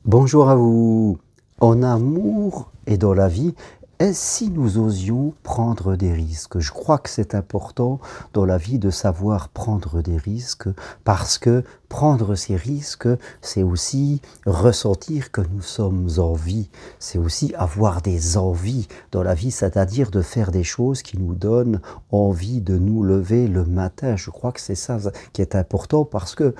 Bonjour à vous. En amour et dans la vie, est-ce si nous osions prendre des risques? Je crois que c'est important dans la vie de savoir prendre des risques parce que prendre ces risques, c'est aussi ressentir que nous sommes en vie. C'est aussi avoir des envies dans la vie, c'est-à-dire de faire des choses qui nous donnent envie de nous lever le matin. Je crois que c'est ça qui est important parce que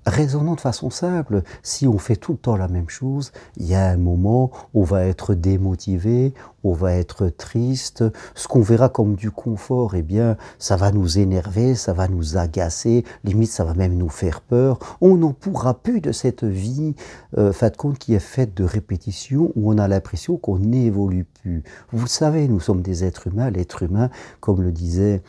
raisonnons de façon simple, si on fait tout le temps la même chose, il y a un moment où on va être démotivé, on va être triste, ce qu'on verra comme du confort, eh bien, ça va nous énerver, ça va nous agacer, limite ça va même nous faire peur. On n'en pourra plus de cette vie, fin de compte, qui est faite de répétitions, où on a l'impression qu'on n'évolue plus. Vous savez, nous sommes des êtres humains, l'être humain, comme le disait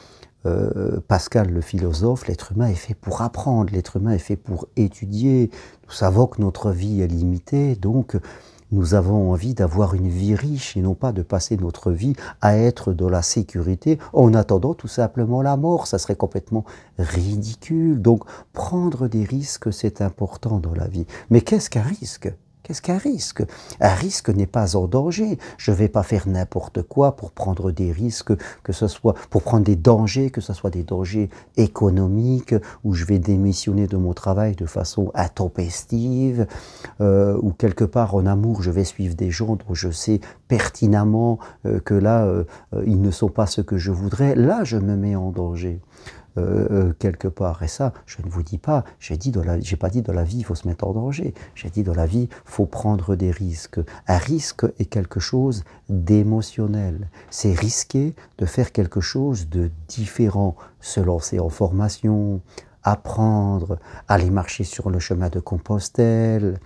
Pascal le philosophe, l'être humain est fait pour apprendre, l'être humain est fait pour étudier. Nous savons que notre vie est limitée, donc nous avons envie d'avoir une vie riche et non pas de passer notre vie à être dans la sécurité en attendant tout simplement la mort. Ça serait complètement ridicule. Donc prendre des risques, c'est important dans la vie. Mais qu'est-ce qu'un risque ? Qu'est-ce qu'un risque? Un risque n'est pas en danger. Je ne vais pas faire n'importe quoi pour prendre des risques, que ce soit pour prendre des dangers, que ce soit des dangers économiques, où je vais démissionner de mon travail de façon intempestive, ou quelque part en amour, je vais suivre des gens dont je sais pertinemment que là, ils ne sont pas ce que je voudrais. Là, je me mets en danger. Quelque part. Et ça, je ne vous dis pas, j'ai pas dit dans la vie, il faut se mettre en danger. J'ai dit dans la vie, il faut prendre des risques. Un risque est quelque chose d'émotionnel. C'est risquer de faire quelque chose de différent, se lancer en formation, apprendre, aller marcher sur le chemin de Compostelle,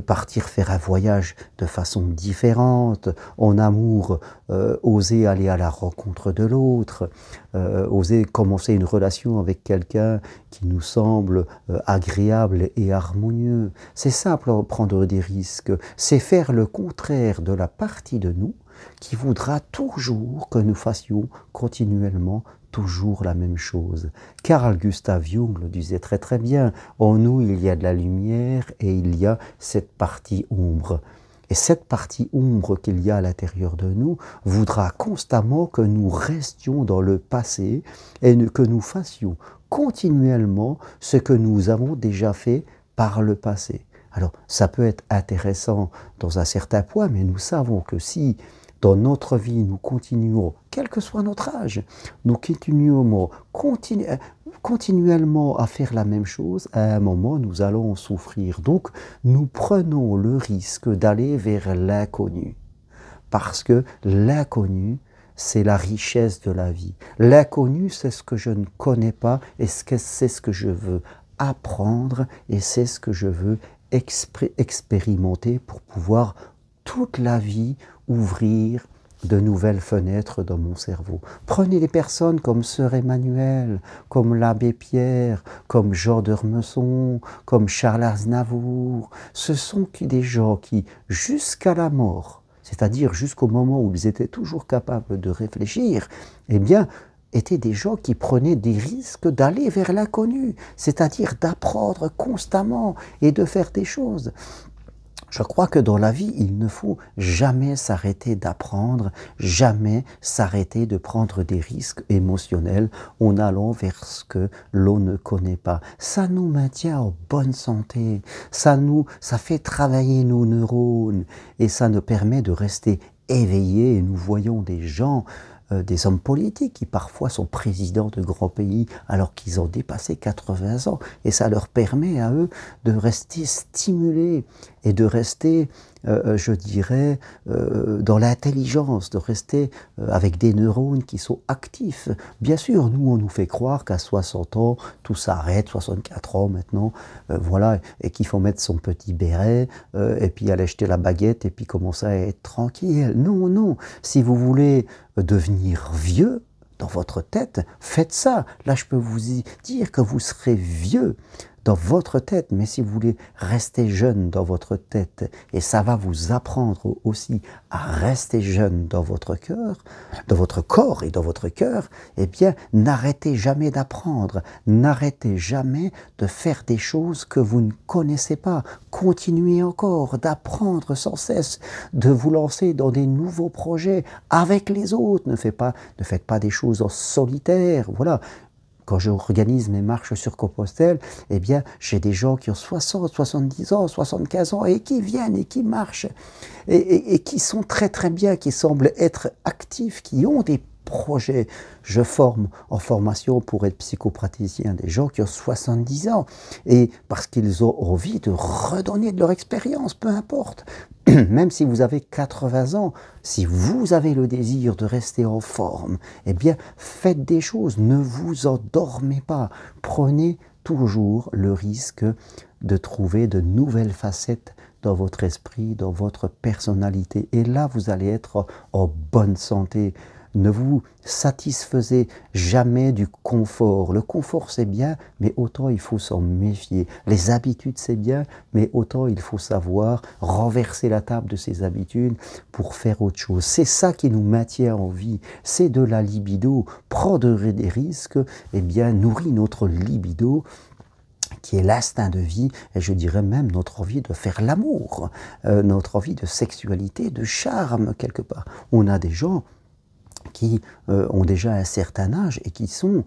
partir faire un voyage de façon différente, en amour, oser aller à la rencontre de l'autre, oser commencer une relation avec quelqu'un qui nous semble agréable et harmonieux. C'est ça, prendre des risques, c'est faire le contraire de la partie de nous qui voudra toujours que nous fassions continuellement toujours la même chose. Carl Gustav Jung le disait très très bien, en nous il y a de la lumière et il y a cette partie ombre. Et cette partie ombre qu'il y a à l'intérieur de nous voudra constamment que nous restions dans le passé et que nous fassions continuellement ce que nous avons déjà fait par le passé. Alors ça peut être intéressant dans un certain point, mais nous savons que si dans notre vie, nous continuons, quel que soit notre âge, nous continuons continuellement à faire la même chose, à un moment, nous allons en souffrir. Donc, nous prenons le risque d'aller vers l'inconnu. Parce que l'inconnu, c'est la richesse de la vie. L'inconnu, c'est ce que je ne connais pas et c'est ce que je veux apprendre et c'est ce que je veux expérimenter pour pouvoir toute la vie ouvrir de nouvelles fenêtres dans mon cerveau. Prenez des personnes comme Sœur Emmanuel, comme l'abbé Pierre, comme Jean d'Ormesson, comme Charles Aznavour. Ce sont des gens qui, jusqu'à la mort, c'est-à-dire jusqu'au moment où ils étaient toujours capables de réfléchir, eh bien, étaient des gens qui prenaient des risques d'aller vers l'inconnu, c'est-à-dire d'apprendre constamment et de faire des choses. Je crois que dans la vie, il ne faut jamais s'arrêter d'apprendre, jamais s'arrêter de prendre des risques émotionnels en allant vers ce que l'on ne connaît pas. Ça nous maintient en bonne santé, ça fait travailler nos neurones et ça nous permet de rester éveillés. Et nous voyons des gens, des hommes politiques qui parfois sont présidents de grands pays alors qu'ils ont dépassé 80 ans. Et ça leur permet à eux de rester stimulés et de rester, je dirais, dans l'intelligence, de rester avec des neurones qui sont actifs. Bien sûr, nous, on nous fait croire qu'à 60 ans, tout s'arrête, 64 ans maintenant, voilà, et qu'il faut mettre son petit béret, et puis aller jeter la baguette, et puis commencer à être tranquille. Non, non, si vous voulez devenir vieux, dans votre tête, faites ça. Là, je peux vous dire que vous serez vieux dans votre tête, mais si vous voulez rester jeune dans votre tête, et ça va vous apprendre aussi à rester jeune dans votre cœur, dans votre corps et dans votre cœur, eh bien, n'arrêtez jamais d'apprendre, n'arrêtez jamais de faire des choses que vous ne connaissez pas. Continuez encore d'apprendre sans cesse, de vous lancer dans des nouveaux projets avec les autres. Ne faites pas des choses en solitaire, voilà. Quand j'organise mes marches sur Compostelle, eh bien, j'ai des gens qui ont 60, 70 ans, 75 ans et qui viennent et qui marchent et qui sont très très bien, qui semblent être actifs, qui ont des projets. Je forme en formation pour être psychopraticien des gens qui ont 70 ans et parce qu'ils ont envie de redonner de leur expérience, peu importe. Même si vous avez 80 ans, si vous avez le désir de rester en forme, eh bien, faites des choses, ne vous endormez pas. Prenez toujours le risque de trouver de nouvelles facettes dans votre esprit, dans votre personnalité. Et là, vous allez être en bonne santé. Ne vous satisfaisez jamais du confort. Le confort, c'est bien, mais autant il faut s'en méfier. Les habitudes, c'est bien, mais autant il faut savoir renverser la table de ces habitudes pour faire autre chose. C'est ça qui nous maintient en vie. C'est de la libido. Prendre des risques, eh bien, nourrit notre libido, qui est l'instinct de vie, et je dirais même notre envie de faire l'amour, notre envie de sexualité, de charme, quelque part. On a des gens qui ont déjà un certain âge et qui sont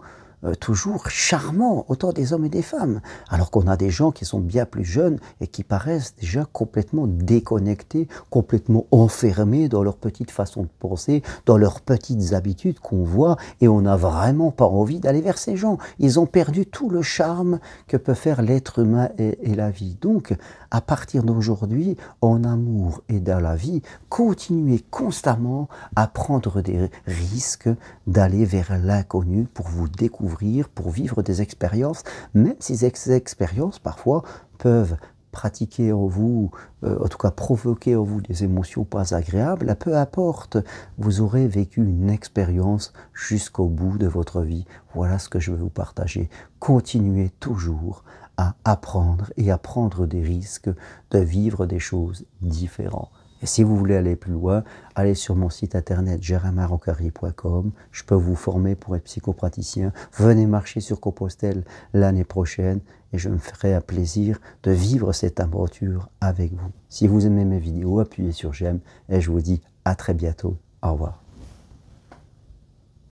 toujours charmants, autant des hommes et des femmes, alors qu'on a des gens qui sont bien plus jeunes et qui paraissent déjà complètement déconnectés, complètement enfermés dans leur petite façon de penser, dans leurs petites habitudes qu'on voit, et on n'a vraiment pas envie d'aller vers ces gens. Ils ont perdu tout le charme que peut faire l'être humain et la vie. Donc, à partir d'aujourd'hui, en amour et dans la vie, continuez constamment à prendre des risques, d'aller vers l'inconnu pour vous découvrir, pour vivre des expériences, même si ces expériences parfois peuvent pratiquer en vous, en tout cas provoquer en vous des émotions pas agréables, peu importe, vous aurez vécu une expérience jusqu'au bout de votre vie. Voilà ce que je veux vous partager. Continuez toujours à apprendre et à prendre des risques, de vivre des choses différentes. Et si vous voulez aller plus loin, allez sur mon site internet germainrocari.com. Je peux vous former pour être psychopraticien. Venez marcher sur Compostelle l'année prochaine et je me ferai un plaisir de vivre cette aventure avec vous. Si vous aimez mes vidéos, appuyez sur j'aime et je vous dis à très bientôt. Au revoir.